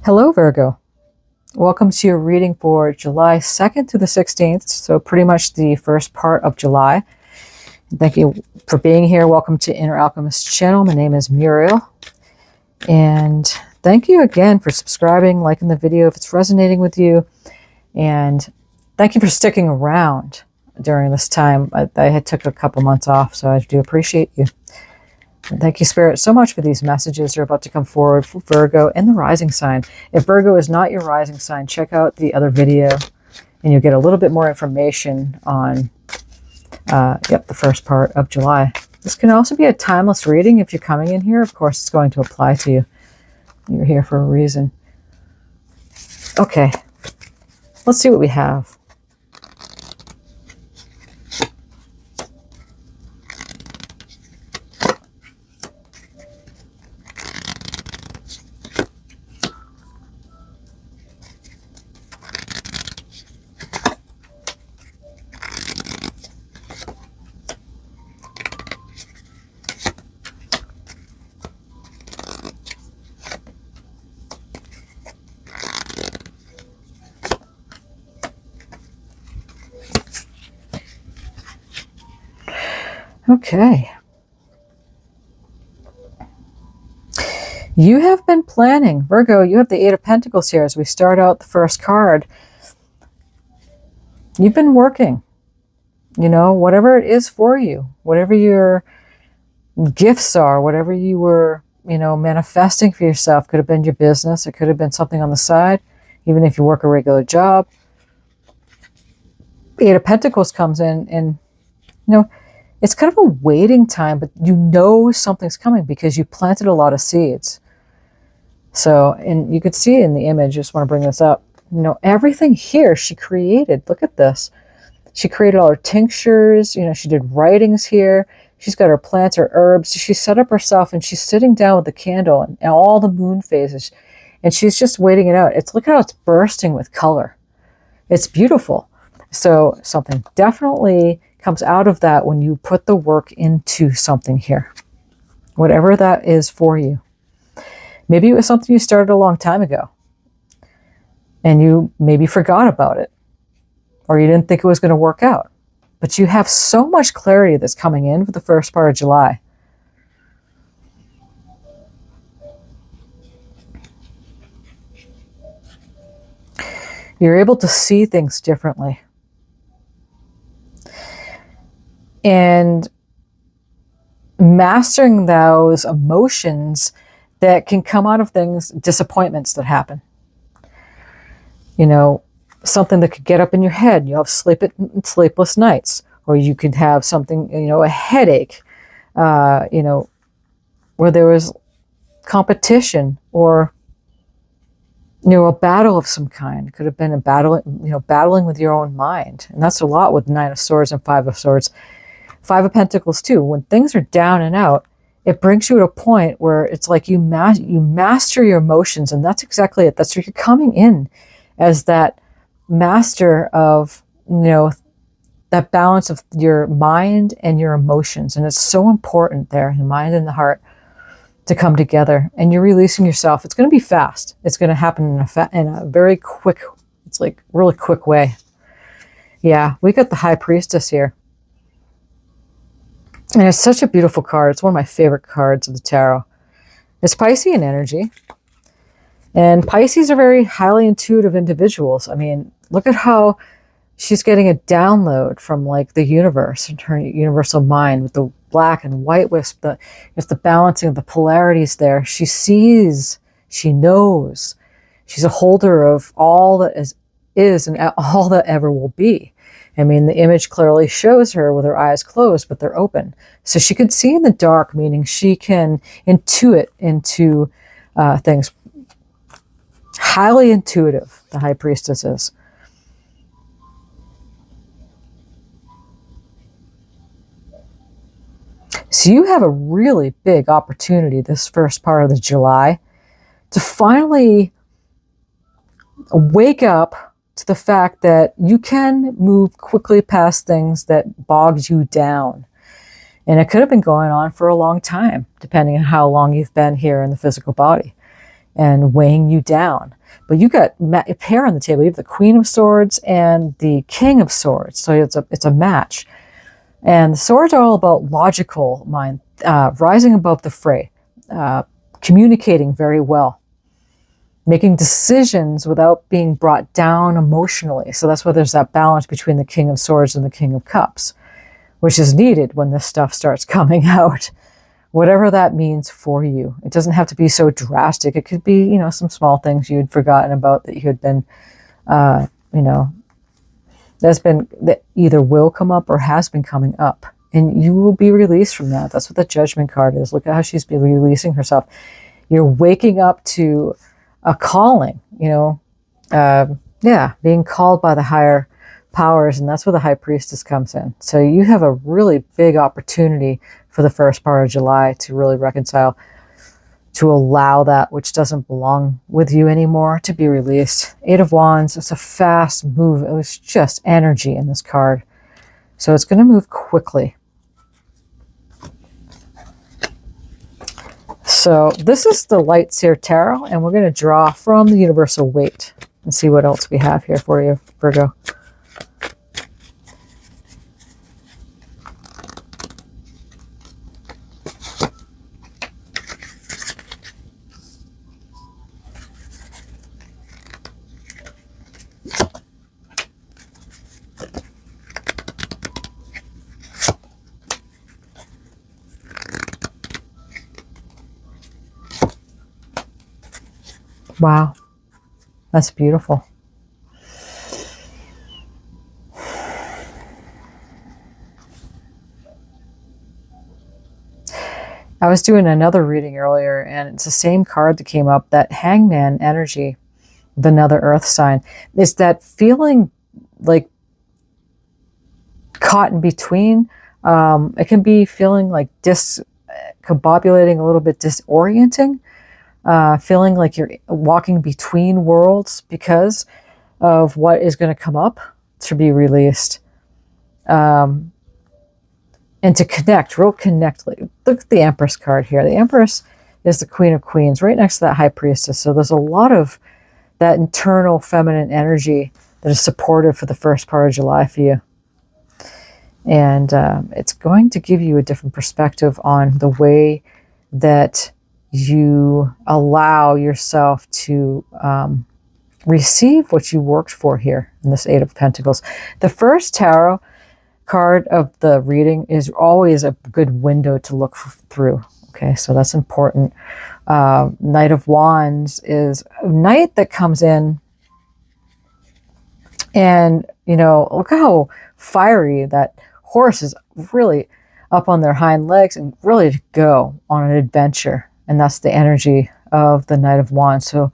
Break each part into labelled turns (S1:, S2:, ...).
S1: Hello, Virgo. Welcome to your reading for July 2nd through the 16th, so pretty much the first part of July. Thank you for being here. Welcome to Inner Alchemist channel. My name is Muriel. And thank you again for subscribing, liking the video if it's resonating with you. And thank you for sticking around during this time. I had took a couple months off, so I do appreciate you. And thank you, Spirit, so much for these messages that are about to come forward for Virgo and the rising sign. If Virgo is not your rising sign, check out the other video and you'll get a little bit more information on the first part of July. This can also be a timeless reading if you're coming in here. Of course, it's going to apply to you. You're here for a reason. Okay, let's see what we have. Okay. You have been planning. Virgo, you have the Eight of Pentacles here as we start out the first card. You've been working. You know, whatever it is for you, whatever your gifts are, whatever you were, you know, manifesting for yourself. Could have been your business. It could have been something on the side, even if you work a regular job. Eight of Pentacles comes in and, you know, it's kind of a waiting time, but you know something's coming because you planted a lot of seeds. So, and you could see in the image, just want to bring this up, you know, everything here she created. Look at this. She created all her tinctures, you know, she did writings here. She's got her plants, her herbs. She set up herself and she's sitting down with the candle and all the moon phases. And she's just waiting it out. Look how it's bursting with color. It's beautiful. So something definitely comes out of that when you put the work into something here, whatever that is for you. Maybe it was something you started a long time ago and you maybe forgot about it, or you didn't think it was going to work out, but you have so much clarity that's coming in for the first part of July. You're able to see things differently. And mastering those emotions that can come out of things, disappointments that happen. You know, something that could get up in your head. You'll have sleepless nights. Or you could have something, you know, a headache, you know, where there was competition or, you know, a battle of some kind. It could have been a battle, you know, battling with your own mind. And that's a lot with Nine of Swords and Five of Swords. Five of Pentacles too. When things are down and out, it brings you to a point where it's like you master your emotions, and that's exactly it. That's where you're coming in as that master of, you know, that balance of your mind and your emotions. And it's so important there, the mind and the heart, to come together. And you're releasing yourself. It's going to be fast. It's going to happen in a very quick, it's like really quick way. Yeah, we got the High Priestess here. And it's such a beautiful card. It's one of my favorite cards of the tarot. It's Piscean energy. And Pisces are very highly intuitive individuals. I mean, look at how she's getting a download from like the universe and her universal mind with the black and white wisp. It's the balancing of the polarities there. She sees, she knows. She's a holder of all that is and all that ever will be. I mean, the image clearly shows her with her eyes closed, but they're open. So she could see in the dark, meaning she can intuit into things. Highly intuitive, the High Priestess is. So you have a really big opportunity this first part of the July to finally wake up to the fact that you can move quickly past things that bogged you down. And it could have been going on for a long time, depending on how long you've been here in the physical body and weighing you down. But you got a pair on the table. You have the Queen of Swords and the King of Swords. So it's a match. And the swords are all about logical mind, rising above the fray, communicating very well, making decisions without being brought down emotionally. So that's why there's that balance between the King of Swords and the King of Cups, which is needed when this stuff starts coming out, whatever that means for you. It doesn't have to be so drastic. It could be, you know, some small things you'd forgotten about that you had been, you know, that either will come up or has been coming up. And you will be released from that. That's what the Judgment card is. Look at how she's been releasing herself. You're waking up to a calling, you know, being called by the higher powers, and that's where the High Priestess comes in. So you have a really big opportunity for the first part of July to really reconcile, to allow that which doesn't belong with you anymore to be released. Eight of Wands, it's a fast move. It was just energy in this card. So it's going to move quickly. So this is the Light Seer Tarot, and we're going to draw from the Universal Weight and see what else we have here for you, Virgo. Wow, that's beautiful. I was doing another reading earlier, and it's the same card that came up, that Hangman energy, with another earth sign. It's that feeling like caught in between. It can be feeling like discombobulating, a little bit disorienting. Feeling like you're walking between worlds because of what is going to come up to be released. And to connect, look at the Empress card here. The Empress is the Queen of Queens, right next to that High Priestess. So there's a lot of that internal feminine energy that is supportive for the first part of July for you. And it's going to give you a different perspective on the way that you allow yourself to receive what you worked for here in this Eight of Pentacles. The first tarot card of the reading is always a good window to look through. Okay, so that's important. Knight of Wands is a knight that comes in, and, you know, look how fiery that horse is, really up on their hind legs and ready to go on an adventure. And that's the energy of the Knight of Wands. So,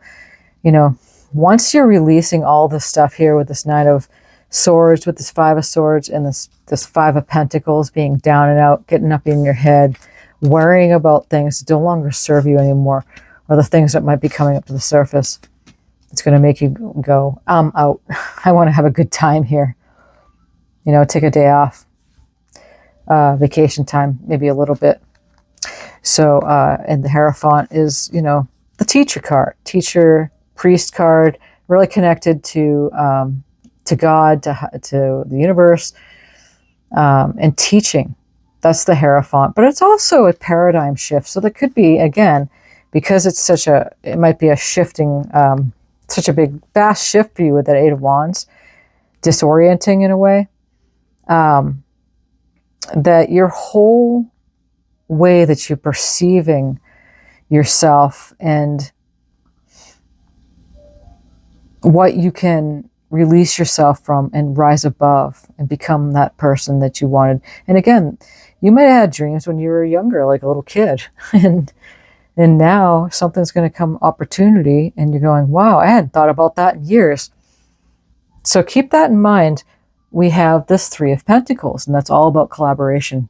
S1: you know, once you're releasing all this stuff here with this Knight of Swords, with this Five of Swords, and this Five of Pentacles, being down and out, getting up in your head, worrying about things that no longer serve you anymore, or the things that might be coming up to the surface, it's going to make you go, I'm out. I want to have a good time here. You know, take a day off. Vacation time, maybe a little bit. So, and the Hierophant is, you know, the teacher card, teacher, priest card, really connected to God, to the universe, and teaching. That's the Hierophant. But it's also a paradigm shift. So there could be, again, because it's it might be a shifting, such a big, fast shift for you with that Eight of Wands, disorienting in a way, that your whole way that you're perceiving yourself and what you can release yourself from and rise above and become that person that you wanted. And again, you might have had dreams when you were younger, like a little kid, and now something's going to come, opportunity, and you're going, wow, I hadn't thought about that in years. So keep that in mind. We have this Three of Pentacles, and that's all about collaboration.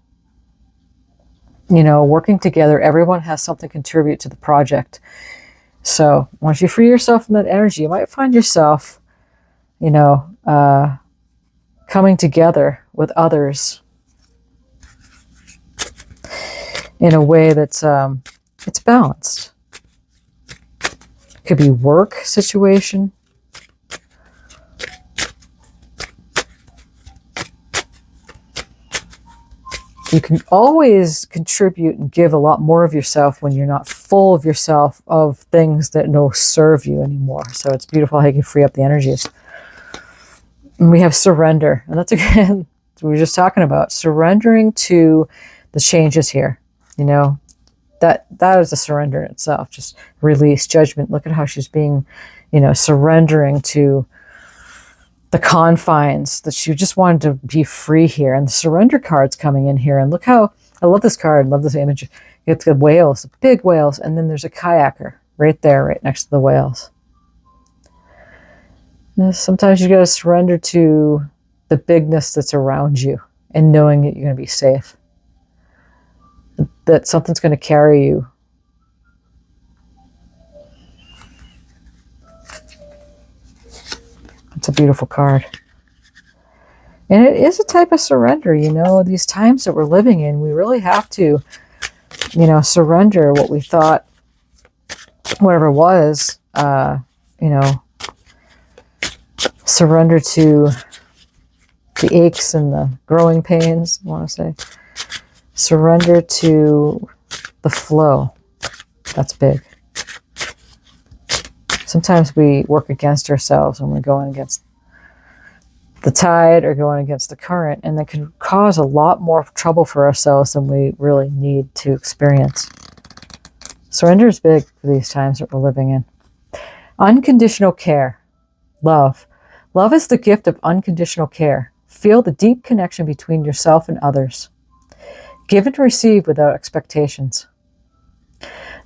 S1: You know, working together, everyone has something to contribute to the project. So once you free yourself from that energy, you might find yourself, you know, coming together with others in a way that's it's balanced. It could be work situation. You can always contribute and give a lot more of yourself when you're not full of yourself of things that don't serve you anymore. So it's beautiful how you can free up the energies. And we have surrender. And that's, again, we were just talking about surrendering to the changes here. You know, that is a surrender in itself. Just release judgment. Look at how she's being, you know, surrendering to the confines, that she just wanted to be free here. And the surrender card's coming in here. And look how, I love this card, I love this image. You get the whales, the big whales, and then there's a kayaker right there, right next to the whales. And sometimes you got to surrender to the bigness that's around you and knowing that you're going to be safe. That something's going to carry you. It's a beautiful card. And it is a type of surrender, you know, these times that we're living in, we really have to, you know, surrender what we thought, whatever it was, you know, surrender to the aches and the growing pains, I want to say. Surrender to the flow. That's big. Sometimes we work against ourselves when we're going against the tide or going against the current, and that can cause a lot more trouble for ourselves than we really need to experience. Surrender is big for these times that we're living in. Unconditional care. Love. Love is the gift of unconditional care. Feel the deep connection between yourself and others. Give and receive without expectations.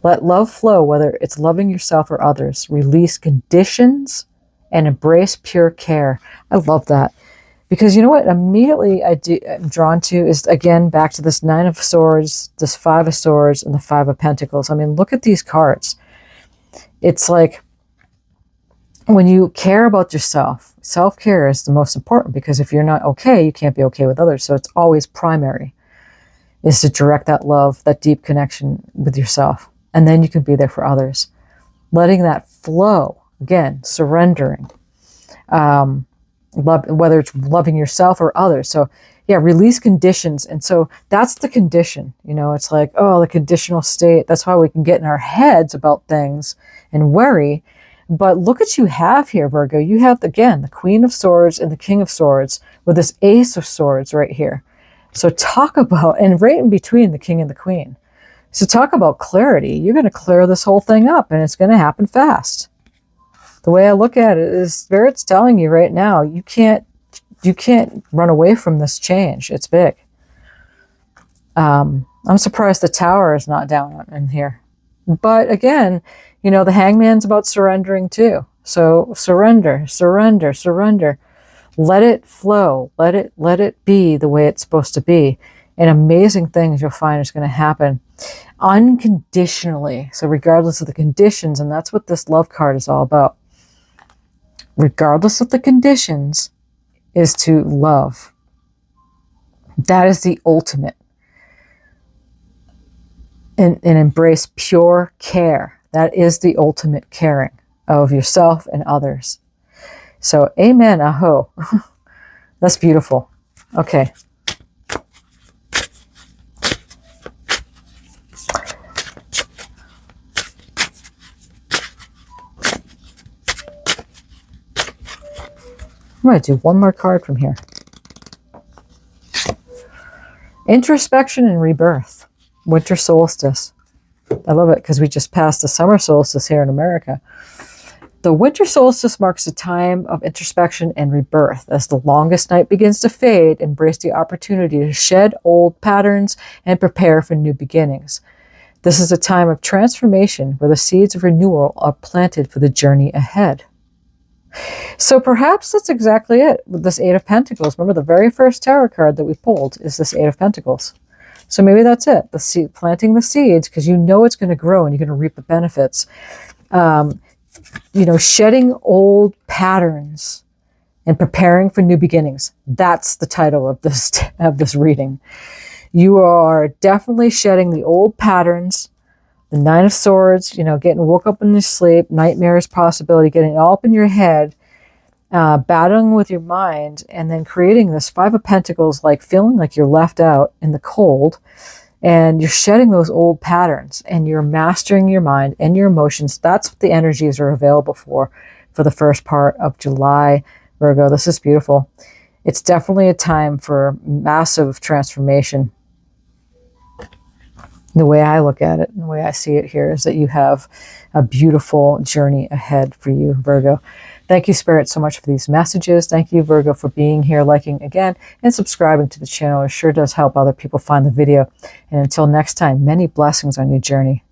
S1: Let love flow, whether it's loving yourself or others. Release conditions and embrace pure care. I love that. Because you know what immediately I'm drawn to is, again, back to this 9 of Swords, this 5 of Swords, and the 5 of Pentacles. I mean, look at these cards. It's like when you care about yourself, self-care is the most important, because if you're not okay, you can't be okay with others. So it's always primary, is to direct that love, that deep connection with yourself. And then you can be there for others. Letting that flow, again, surrendering. Whether it's loving yourself or others. So yeah, release conditions. And so that's the condition. You know, it's like, oh, the conditional state. That's why we can get in our heads about things and worry. But look what you have here, Virgo. You have, again, the Queen of Swords and the King of Swords with this Ace of Swords right here. So talk about, and right in between the King and the Queen. So talk about clarity. You're going to clear this whole thing up, and it's going to happen fast. The way I look at it is Spirit's telling you right now, you can't run away from this change. It's big. I'm surprised the Tower is not down in here. But again, you know, the Hangman's about surrendering too. So surrender, surrender, surrender. Let it flow. Let it be the way it's supposed to be. And amazing things you'll find is going to happen unconditionally. So regardless of the conditions, and that's what this love card is all about. Regardless of the conditions, is to love. That is the ultimate. And embrace pure care. That is the ultimate caring of yourself and others. So amen, aho. That's beautiful. Okay. I'm going to do one more card from here. Introspection and rebirth. Winter solstice. I love it because we just passed the summer solstice here in America. The winter solstice marks a time of introspection and rebirth. As the longest night begins to fade, embrace the opportunity to shed old patterns and prepare for new beginnings. This is a time of transformation where the seeds of renewal are planted for the journey ahead. So perhaps that's exactly it with this 8 of Pentacles. Remember, the very first tarot card that we pulled is this 8 of Pentacles. So maybe that's it. The seed, planting the seeds, because you know it's going to grow and you're going to reap the benefits. You know, shedding old patterns and preparing for new beginnings. That's the title of this reading. You are definitely shedding the old patterns, the Nine of Swords, you know, getting woke up in your sleep, nightmares possibility, getting it all up in your head, battling with your mind, and then creating this Five of Pentacles, like feeling like you're left out in the cold, and you're shedding those old patterns, and you're mastering your mind and your emotions. That's what the energies are available for the first part of July, Virgo. This is beautiful. It's definitely a time for massive transformation. The way I look at it and the way I see it here is that you have a beautiful journey ahead for you, Virgo. Thank you, Spirit, so much for these messages. Thank you, Virgo, for being here, liking again, and subscribing to the channel. It sure does help other people find the video. And until next time, many blessings on your journey.